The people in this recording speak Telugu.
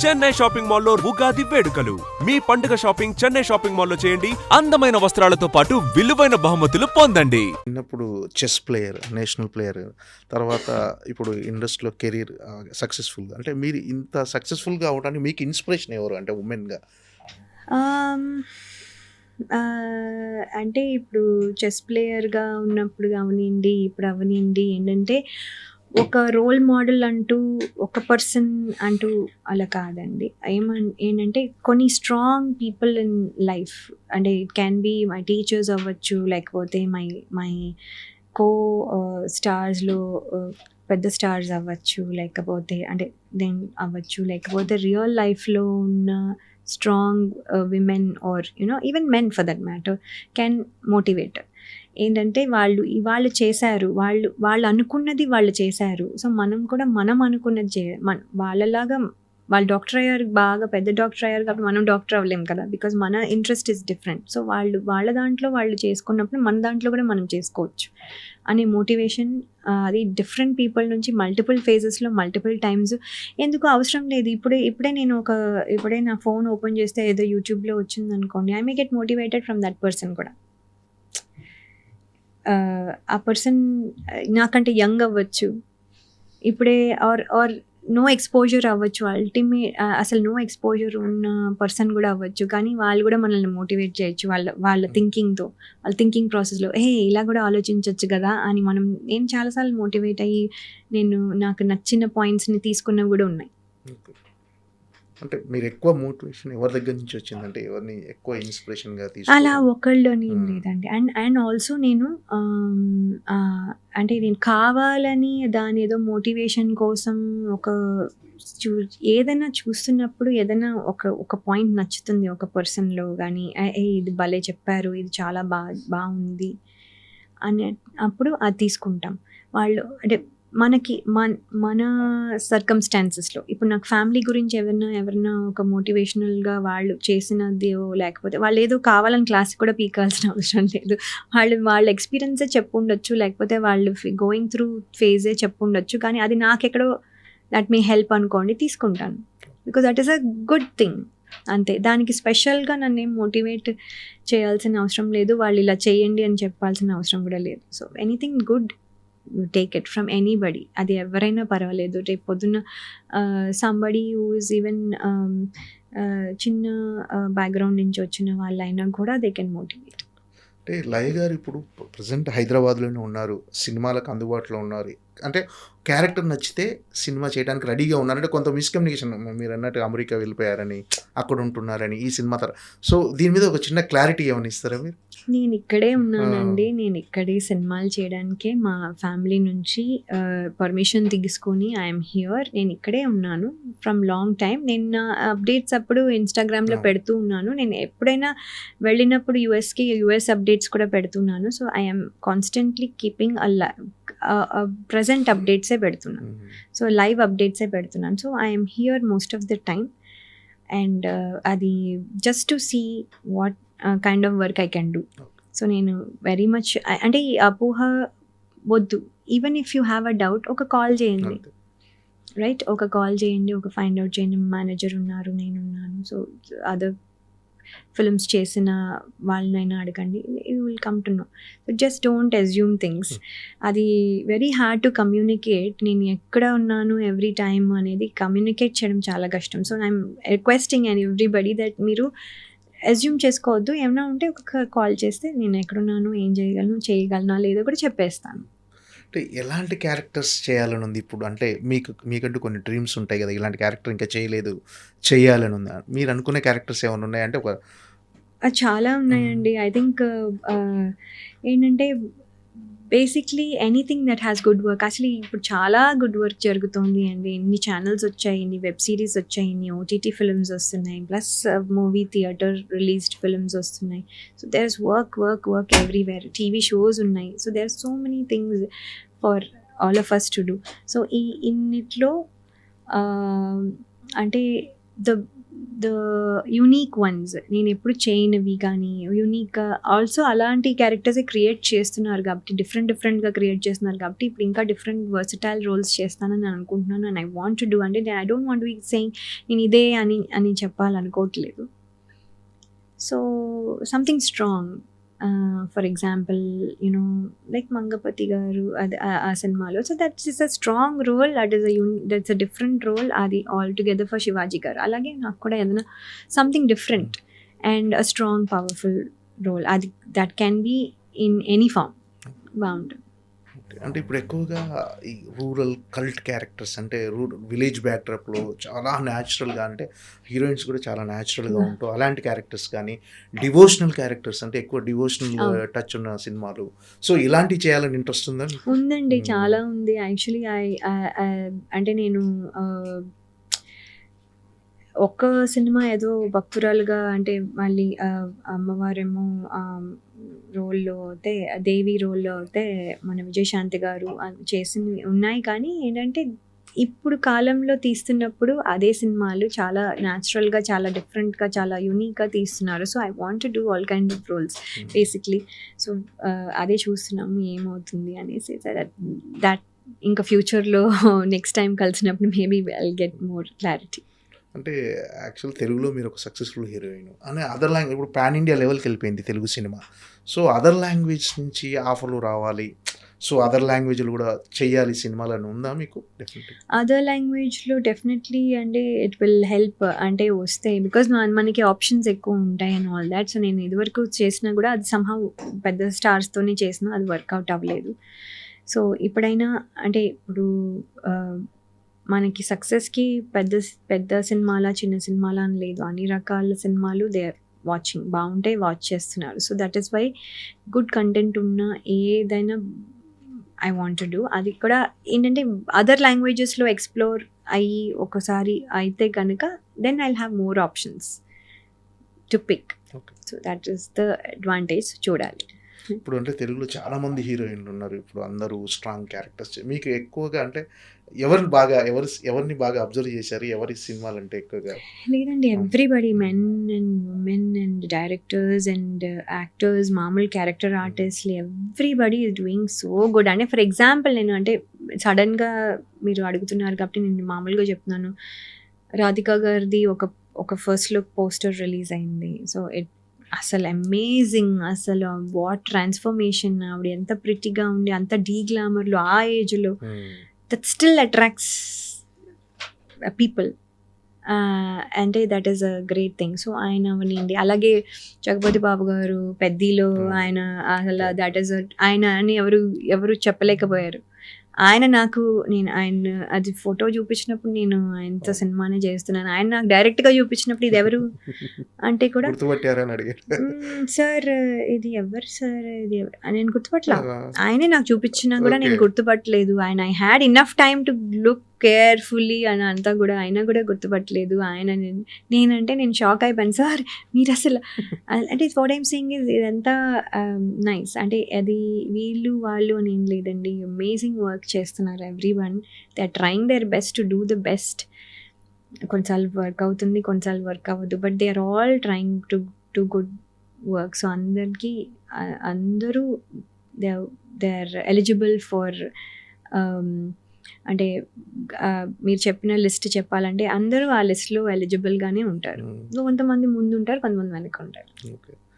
చెన్నై షాపింగ్ మాల్లో ఉగాది వేడుకలు. మీ పండుగ షాపింగ్ చెన్నై షాపింగ్ మాల్లో చేయండి. అందమైన వస్త్రాలతో పాటు విలువైన బహుమతులు పొందండి. చిన్నప్పుడు చెస్ ప్లేయర్, నేషనల్ ప్లేయర్, తర్వాత ఇప్పుడు ఇండస్ట్రీలో కెరీర్ సక్సెస్ఫుల్గా, అంటే మీరు ఇంత సక్సెస్ఫుల్గా అవడానికి మీకు ఇన్స్పిరేషన్ ఎవరు అంటే ఉమెన్గా? అంటే ఇప్పుడు చెస్ ప్లేయర్‌గా ఉన్నప్పుడు అవనియండి, ఇప్పుడు అవనియండి ఏంటంటే, ఒక రోల్ మోడల్ అంటూ, ఒక పర్సన్ అంటూ అలా కాదండి. ఏంటంటే కొన్ని స్ట్రాంగ్ పీపుల్ ఇన్ లైఫ్, అంటే it can be my teachers అవ్వచ్చు, లేకపోతే మై కో స్టార్స్‌లో పెద్ద స్టార్స్ అవ్వచ్చు, లేకపోతే అంటే దెన్ అవ్వచ్చు, లేకపోతే రియల్ లైఫ్‌లో ఉన్న strong women or even men for that matter can motivate. ఏంటంటే వాళ్ళు చేశారు, వాళ్ళు అనుకున్నది వాళ్ళు చేశారు. సో మనం కూడా మనం అనుకున్నది వాళ్ళలాగా వాళ్ళు డాక్టర్ అయ్యారు, బాగా పెద్ద డాక్టర్ అయ్యారు కాబట్టి మనం డాక్టర్ అవ్వలేము కదా, బికాజ్ మన ఇంట్రెస్ట్ ఇస్ డిఫరెంట్. సో వాళ్ళ దాంట్లో వాళ్ళు చేసుకున్నప్పుడు మన దాంట్లో కూడా మనం చేసుకోవచ్చు అనే మోటివేషన్, అది డిఫరెంట్ పీపుల్ నుంచి మల్టిపుల్ ఫేజెస్లో మల్టిపుల్ టైమ్స్. ఎందుకు అవసరం లేదు, ఇప్పుడే నా ఫోన్ ఓపెన్ చేస్తే ఏదో యూట్యూబ్లో వచ్చింది అనుకోండి, I may get motivated from that person కూడా. ఆ పర్సన్ నాకంటే యంగ్ అవ్వచ్చు, ఇప్పుడే ఆర్ నో ఎక్స్పోజర్ అవ్వచ్చు, అసలు నో ఎక్స్పోజర్ ఉన్న పర్సన్ కూడా అవ్వచ్చు, కానీ వాళ్ళు కూడా మనల్ని మోటివేట్ చేయొచ్చు వాళ్ళ థింకింగ్తో, వాళ్ళ థింకింగ్ ప్రాసెస్లో. ఇలా కూడా ఆలోచించవచ్చు కదా అని నేను చాలాసార్లు మోటివేట్ అయ్యి నాకు నచ్చిన పాయింట్స్ని తీసుకున్నవి కూడా ఉన్నాయి. అంటే మీరు ఎక్కువ మోటివేషన్ ఎవరి దగ్గర నుంచి వచ్చిందంటే, ఎవరిని ఎక్కువ ఇన్స్పిరేషన్గా అలా ఒకళ్ళని ఏం లేదండి. అండ్ ఆల్సో నేను అంటే నేను కావాలని దాని ఏదో మోటివేషన్ కోసం ఏదైనా చూస్తున్నప్పుడు ఏదైనా ఒక పాయింట్ నచ్చుతుంది ఒక పర్సన్లో, కానీ ఇది భలే చెప్పారు, ఇది చాలా బాగుంది అని అప్పుడు అది తీసుకుంటాం. వాళ్ళు అంటే మనకి మన సర్కమ్స్టాన్సెస్లో, ఇప్పుడు నాకు ఫ్యామిలీ గురించి ఎవరైనా ఒక మోటివేషనల్గా వాళ్ళు చేసినది, లేకపోతే వాళ్ళు ఏదో కావాలని క్లాస్ కూడా పీకాల్సిన అవసరం లేదు, వాళ్ళ ఎక్స్పీరియన్సే చెప్పుండొచ్చు, లేకపోతే వాళ్ళు గోయింగ్ త్రూ ఫేజే చెప్పుండొచ్చు, కానీ అది నాకెక్కడో దట్ మే హెల్ప్ అనుకోండి, తీసుకుంటాను. Because that is a good thing అంతే. దానికి స్పెషల్గా నన్ను ఏం మోటివేట్ చేయాల్సిన అవసరం లేదు, వాళ్ళు ఇలా చేయండి అని చెప్పాల్సిన అవసరం కూడా లేదు. So anything good, take it from anybody, అది ఎవరైనా పర్వాలేదు. రేపు పొద్దున్న సంబడి హూ ఇస్ ఈవెన్ చిన్న బ్యాక్గ్రౌండ్ నుంచి వచ్చిన వాళ్ళైనా కూడా దే కెన్ మోటివేట్. అంటే లయ గారు ఇప్పుడు ప్రజెంట్ హైదరాబాద్లోనే ఉన్నారు, సినిమాలకు అందుబాటులో ఉన్నారు, అంటే క్యారెక్టర్ నచ్చితే సినిమా చేయడానికి రెడీగా ఉన్నారంటే కొంత మిస్కమ్యూనికేషన్, మీరు అన్నట్టు అమెరికా వెళ్ళిపోయారని, అక్కడ ఉంటున్నారని, ఈ సినిమా సో దీని మీద ఒక చిన్న క్లారిటీ ఏమైనా ఇస్తారా మీరు? నేను ఇక్కడే ఉన్నానండి, నేను ఇక్కడే సినిమాలు చేయడానికే మా ఫ్యామిలీ నుంచి పర్మిషన్ తీసుకొని ఐఎమ్ హియర్, నేను ఇక్కడే ఉన్నాను ఫ్రమ్ లాంగ్ టైమ్. నేను నా అప్డేట్స్ అప్పుడు ఇన్స్టాగ్రామ్లో పెడుతూ ఉన్నాను, నేను ఎప్పుడైనా వెళ్ళినప్పుడు యుఎస్ అప్డేట్స్ కూడా పెడుతున్నాను. So I'm constantly keeping present అప్డేట్సే పెడుతున్నాను, సో లైవ్ అప్డేట్సే పెడుతున్నాను. So I'm here most of the time, and అది just to see what kind of work I can do. So నేను వెరీ మచ్ అంటే ఈ అపోహ వద్దు. Even if you have a doubt, ఒక కాల్ చేయండి, రైట్, ఒక కాల్ చేయండి, ఒక ఫైండ్ అవుట్ చేయండి, మేనేజర్ ఉన్నారు, నేనున్నాను, సో అదర్ ఫిల్మ్స్ చేసిన వాళ్ళనైనా అడగండి, you will come to know. Just don't assume things. అది వెరీ హార్డ్ టు కమ్యూనికేట్. నేను ఎక్కడ ఉన్నాను ఎవ్రీ టైమ్ అనేది కమ్యూనికేట్ చేయడం చాలా కష్టం. So I'm requesting and everybody that మీరు అజ్యూమ్ చేసుకోవద్దు. ఏమైనా ఉంటే ఒక కాల్ చేస్తే నేను ఎక్కడున్నాను, ఏం చేయగలనా లేదో కూడా చెప్పేస్తాను. అంటే ఎలాంటి క్యారెక్టర్స్ చేయాలని ఉంది ఇప్పుడు? అంటే మీకంటూ కొన్ని డ్రీమ్స్ ఉంటాయి కదా, ఇలాంటి క్యారెక్టర్ ఇంకా చేయాలని ఉందా? మీరు అనుకునే క్యారెక్టర్స్ ఏమైనా ఉన్నాయంటే? చాలా ఉన్నాయండి. ఐ థింక్ ఏంటంటే basically anything that has good work. Actually ఇప్పుడు చాలా గుడ్ వర్క్ జరుగుతుంది అండి. ఎన్ని ఛానల్స్ వచ్చాయి, ఎన్ని వెబ్ సిరీస్ వచ్చాయి, ఎన్ని ఓటీటీ ఫిల్మ్స్ వస్తున్నాయి, plus movie theatre released films వస్తున్నాయి. So there is work everywhere. TV shows ఉన్నాయి. So there are so many things for all of us to do. So ఇన్నిట్లో అంటే ద యూనిక్ వన్స్, నేను ఎప్పుడు చేయనివి కానీ యూనిక్గా ఆల్సో అలాంటి క్యారెక్టర్సే క్రియేట్ చేస్తున్నారు కాబట్టి డిఫరెంట్గా క్రియేట్ చేస్తున్నారు కాబట్టి ఇప్పుడు ఇంకా డిఫరెంట్ వర్సటైల్ రోల్స్ చేస్తానని అనుకుంటున్నాను. And I want to do, అంటే I don't want be saying నేను ఇదే అని చెప్పాలనుకోవట్లేదు. So something strong, for example like Mangapathi garu అది ఆ సినిమాలో. So that is a strong role, that's a different role, అది all together for Shivaji garu. అలాగే నాకు కూడా ఏదైనా something different and a strong powerful role, అది that can be in any form, బాగుంటుంది. అంటే ఇప్పుడు ఎక్కువగా ఈ రూరల్ కల్ట్ క్యారెక్టర్స్ అంటే విలేజ్ బ్యాక్డ్రాప్లో చాలా న్యాచురల్గా, అంటే హీరోయిన్స్ కూడా చాలా న్యాచురల్గా ఉంటాయి అలాంటి క్యారెక్టర్స్, కానీ డివోషనల్ క్యారెక్టర్స్ అంటే ఎక్కువ డివోషనల్ టచ్ ఉన్న సినిమాలు, సో ఇలాంటివి చేయాలని ఇంట్రెస్ట్ ఉందా? ఉందండి, చాలా ఉంది. యాక్చువల్లీ అంటే నేను ఒక్క సినిమా ఏదో భక్తురాలుగా, అంటే మళ్ళీ అమ్మవారేమో రోల్లో అయితే, దేవి రోల్లో అయితే మన విజయశాంతి గారు చేసినవి ఉన్నాయి. కానీ ఏంటంటే ఇప్పుడు కాలంలో తీస్తున్నప్పుడు అదే సినిమాలు చాలా న్యాచురల్గా, చాలా డిఫరెంట్గా, చాలా యూనిక్గా తీస్తున్నారు. So I want to do all kind of roles basically. So అదే చూస్తున్నాము ఏమవుతుంది అనేసి. దట్ ఇంకా ఫ్యూచర్లో నెక్స్ట్ టైం కలిసినప్పుడు maybe I'll get more clarity. అంటే యాక్చువల్ తెలుగులో మీరు ఒక సక్సెస్ఫుల్ హీరోయిన్ అని అదర్ లాంగ్వేజ్, ఇప్పుడు పాన్ ఇండియా లెవెల్కి వెళ్ళిపోయింది తెలుగు సినిమా. సో అదర్ లాంగ్వేజ్ నుంచి ఆఫర్లు రావాలి, సో అదర్ లాంగ్వేజ్లు కూడా చెయ్యాలి సినిమాలని ఉందా మీకు? డెఫినెట్లీ అదర్ లాంగ్వేజ్లో డెఫినెట్లీ అంటే ఇట్ విల్ హెల్ప్, అంటే వస్తాయి, బికాజ్ మనకి ఆప్షన్స్ ఎక్కువ ఉంటాయి అండ్ ఆల్ దాట్. సో నేను ఇదివరకు చేసినా కూడా అది సంహౌ పెద్ద స్టార్స్తోనే చేసినా అది వర్కౌట్ అవ్వలేదు. సో ఇప్పుడైనా అంటే ఇప్పుడు మనకి సక్సెస్కి పెద్ద సినిమాలా చిన్న సినిమాలా అని లేదు, అన్ని రకాల సినిమాలు దే ఆర్ వాచింగ్, బాగుంటాయి, వాచ్ చేస్తున్నారు. So that is why good content ఉన్న ఏదైనా ఐ వాంట్ టు డూ. అది కూడా ఏంటంటే అదర్ లాంగ్వేజెస్లో ఎక్స్ప్లోర్ అయ్యి ఒకసారి అయితే కనుక then I'll have more options to pick. So that is the advantage, చూడాలి. ఇప్పుడు అంటే తెలుగులో చాలామంది హీరోయిన్లు ఉన్నారు, ఇప్పుడు అందరూ స్ట్రాంగ్ క్యారెక్టర్స్. మీకు ఎక్కువగా అంటే ఎవరిని బాగా అబ్జర్వ్ చేశారు? ఎవరి సినిమాలు అంటే ఎక్కువగా? లేదండి, everybody, men and women and directors and actors, మామూలు క్యారెక్టర్ ఆర్టిస్ట్లు, everybody is doing so good. అంటే ఫర్ ఎగ్జాంపుల్ నేను అంటే సడన్గా మీరు అడుగుతున్నారు కాబట్టి నేను మామూలుగా చెప్తున్నాను. రాధికా గారిది ఒక ఫస్ట్ లుక్ పోస్టర్ రిలీజ్ అయింది. సో అసలు అమేజింగ్, అసలు వాట్ ట్రాన్స్ఫర్మేషన్, ఆవిడ ఎంత ప్రిటీగా ఉండి అంత డీ గ్లామర్లో ఆ ఏజ్లో దట్ స్టిల్ అట్రాక్ట్స్ పీపుల్, అంటే that is a great thing. So ఆయన అవనండి, అలాగే జగపతి బాబు గారు పెద్దిలో ఆయన అసలు దట్ ఈస్ ఆయన అని ఎవరు చెప్పలేకపోయారు. ఆయన నేను ఆయన అది ఫోటో చూపించినప్పుడు నేను ఆయనతో సినిమానే చేస్తున్నాను, ఆయన నాకు డైరెక్ట్గా చూపించినప్పుడు ఇది ఎవరు అంటే కూడా సార్ ఇది ఎవరు సార్ ఇది నేను గుర్తుపట్టలే, ఆయనే నాకు చూపించినా కూడా నేను గుర్తుపట్టలేదు. ఆయన I had enough time to look carefully అని అంతా కూడా అయినా కూడా గుర్తుపట్టలేదు. ఆయన నేనంటే నేను షాక్ అయిపోయాను, సార్ మీరు అసలు అంటే వాట్ ఐమ్ సేయింగ్ ఇస్ ఇదంతా నైస్. అంటే అది వీళ్ళు వాళ్ళు అని ఏం లేదండి, అమేజింగ్ వర్క్ చేస్తున్నారు everyone. They are trying their best to do the best. కొన్నిసార్లు వర్క్ అవుతుంది, కొన్నిసార్లు వర్క్ అవ్వదు, but they are all trying to good work. So అందరూ దే ఆర్ ఎలిజిబుల్ ఫర్, అంటే మీరు చెప్పిన లిస్ట్ చెప్పాలంటే అందరూ ఆ లిస్ట్లో ఎలిజిబుల్గానే ఉంటారు. కొంతమంది ముందు ఉంటారు, కొంతమంది వెనక ఉంటారు.